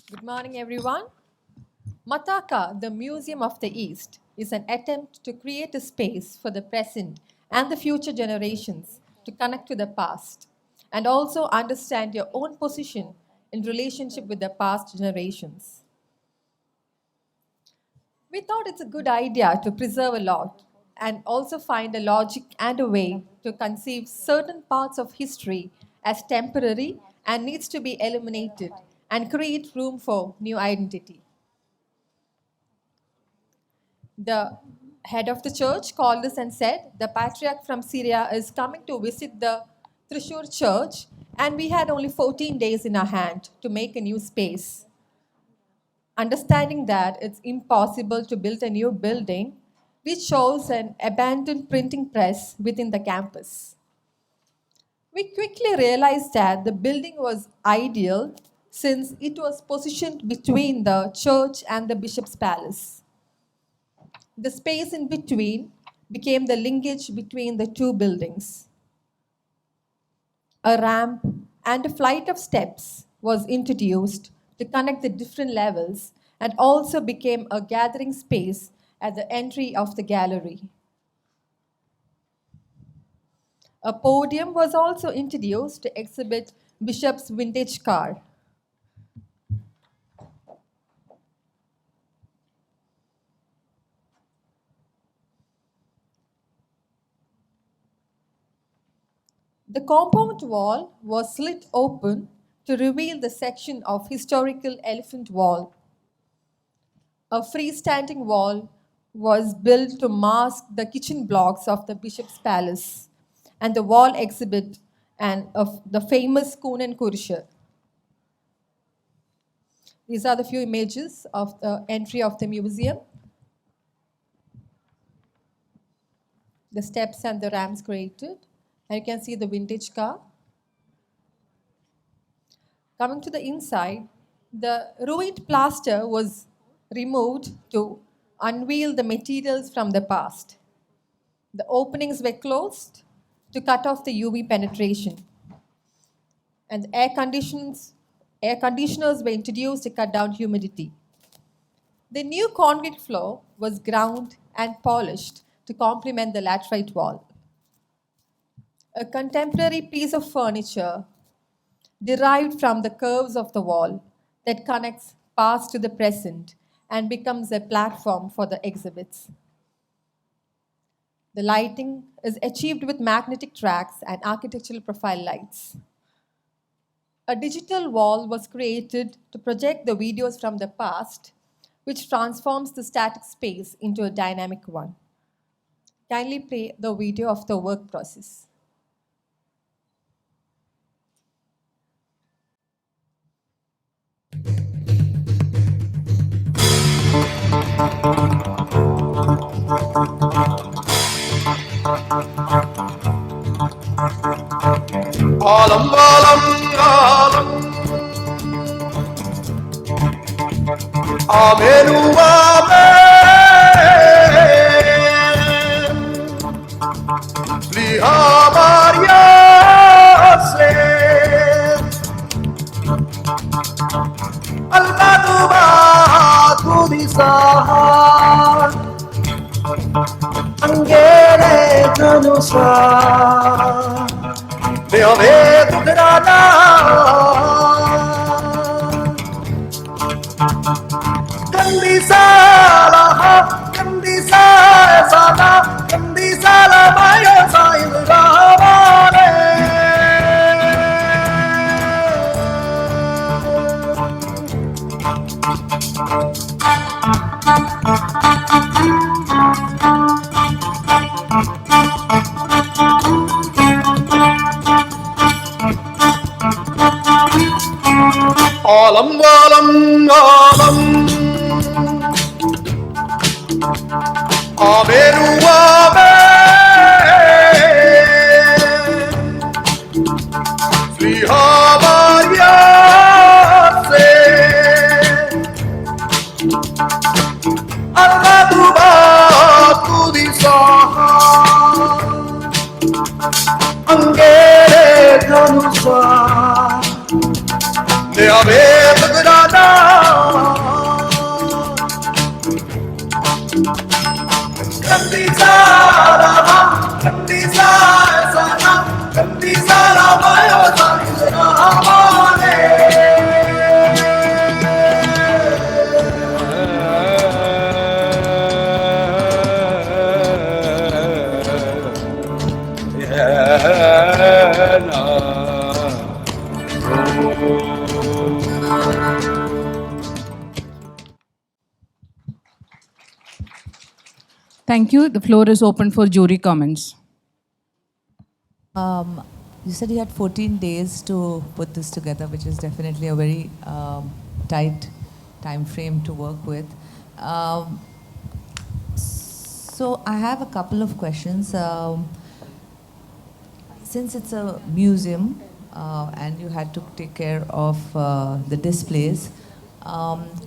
Good morning, everyone. Mathaka, the Museum of the East, is an attempt to create a space for the present and the future generations to connect to the past and also understand your own position in relationship with the past generations. We thought it's a good idea to preserve a lot and also find a logic and a way to conceive certain parts of history as temporary and needs to be eliminated and create room for new identity. The head of the church called us and said the patriarch from Syria is coming to visit the Trishur church, and we had only 14 days in our hand to make a new space. Understanding that it's impossible to build a new building, we chose an abandoned printing press within the campus. We quickly realized that the building was ideal since it was positioned between the church and the bishop's palace. The space in between became the linkage between the two buildings. A ramp and a flight of steps was introduced to connect the different levels and also became a gathering space at the entry of the gallery. A podium was also introduced to exhibit Bishop's vintage car. The compound wall was slit open to reveal the section of historical elephant wall. A freestanding wall was built to mask the kitchen blocks of the bishop's palace, and the wall exhibit of the famous Kunan Kurusha. These are the few images of the entry of the museum. The steps and the ramps created. And you can see the vintage car. Coming to the inside, the ruined plaster was removed to unveil the materials from the past. The openings were closed to cut off the UV penetration. And air conditioners were introduced to cut down humidity. The new concrete floor was ground and polished to complement the laterite wall. A contemporary piece of furniture derived from the curves of the wall that connects past to the present and becomes a platform for the exhibits. The lighting is achieved with magnetic tracks and architectural profile lights. A digital wall was created to project the videos from the past, which transforms the static space into a dynamic one. Kindly play the video of the work process. Alam alam alam Amenu amen Liha Maria se Al-Badu Badu Disahan Angere Dhanusa De ave tugrana Kandi sala Maya Sail Ramane Alam alam alam Amenu amen Sliha Maria se Al-Badu Badu Disaha Angere Dhanusa De ave tugrana Thank you. The floor is open for jury comments. You said you had 14 days to put this together, which is definitely a very tight time frame to work with. So I have a couple of questions. Since it's a museum and you had to take care of the displays,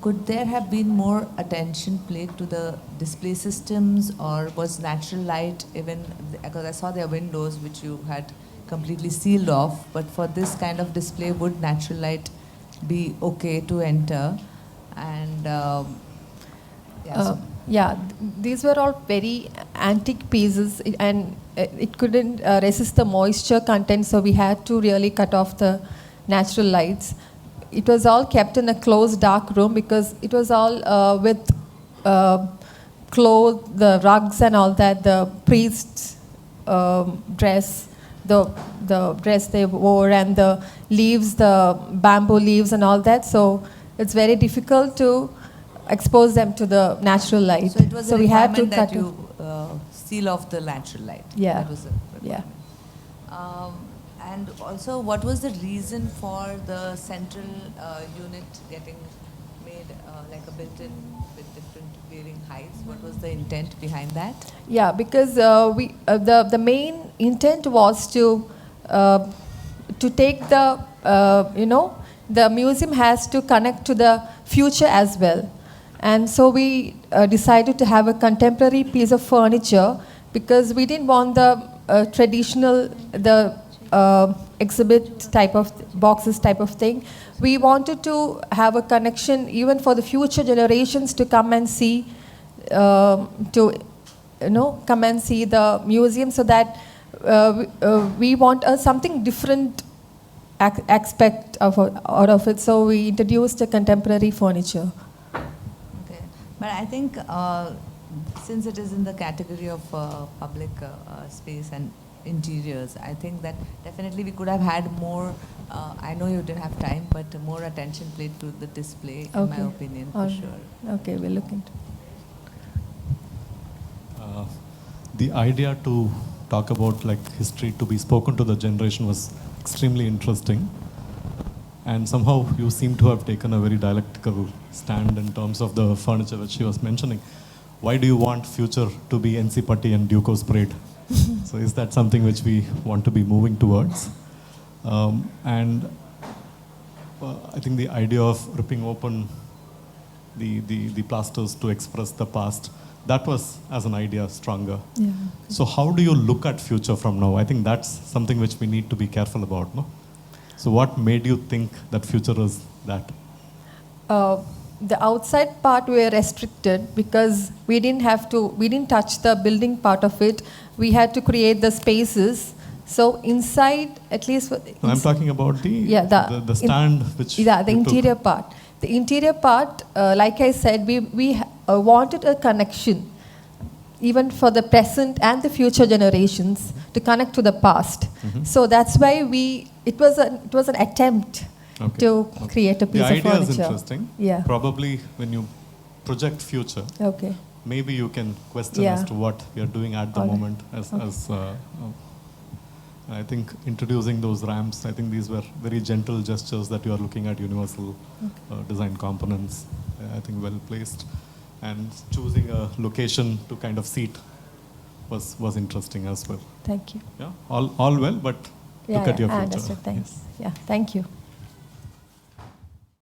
could there have been more attention paid to the display systems, or was natural light even, because I saw their windows which you had completely sealed off, but for this kind of display would natural light be okay to enter? And these were all very antique pieces, and it couldn't resist the moisture content, so we had to really cut off the natural lights. It was all kept in a closed dark room because it was all with clothes, the rugs and all that, the priest's dress, the dress they wore, and the leaves, the bamboo leaves and all that. So it's very difficult to expose them to the natural light. So it was a we had to requirement that cut you seal off the natural light. Yeah. That was a requirement. And also, what was the reason for the central unit getting made like a built-in with different varying heights? What was the intent behind that? Yeah, because the main intent was to take the the museum has to connect to the future as well, and so we decided to have a contemporary piece of furniture because we didn't want the traditional exhibit type of boxes type of thing. We wanted to have a connection even for the future generations to come and see come and see the museum, so that we want something different aspect out of it. So we introduced a contemporary furniture. Okay, but I think since it is in the category of public space and interiors, I think that definitely we could have had more. I know you didn't have time, but more attention paid to the display, in my opinion, for sure. Okay, we'll look into it. The idea to talk about like history to be spoken to the generation was extremely interesting, and somehow you seem to have taken a very dialectical stand in terms of the furniture which she was mentioning. Why do you want future to be NC Patti and Duco's Parade? So is that something which we want to be moving towards? And I think the idea of ripping open the plasters to express the past, that was, as an idea, stronger. Yeah. So how do you look at future from now? I think that's something which we need to be careful about, no? So what made you think that future is that? The outside part we were restricted because we didn't touch the building part of it. We had to create the spaces. So inside, at least... No, I'm talking about the stand which... Yeah, the interior part. The interior part, like I said, we wanted a connection, even for the present and the future generations, to connect to the past. Mm-hmm. So that's why it was an attempt to create a piece of furniture. The idea is interesting. Yeah. Probably when you project future, maybe you can question as to what we are doing at the moment. I think introducing those ramps, I think these were very gentle gestures that you are looking at universal design components. I think well placed. And choosing a location to kind of seat was interesting as well. Thank you. Yeah, all well, but look at your future. I understood. Thanks. Yes. Yeah, thank you.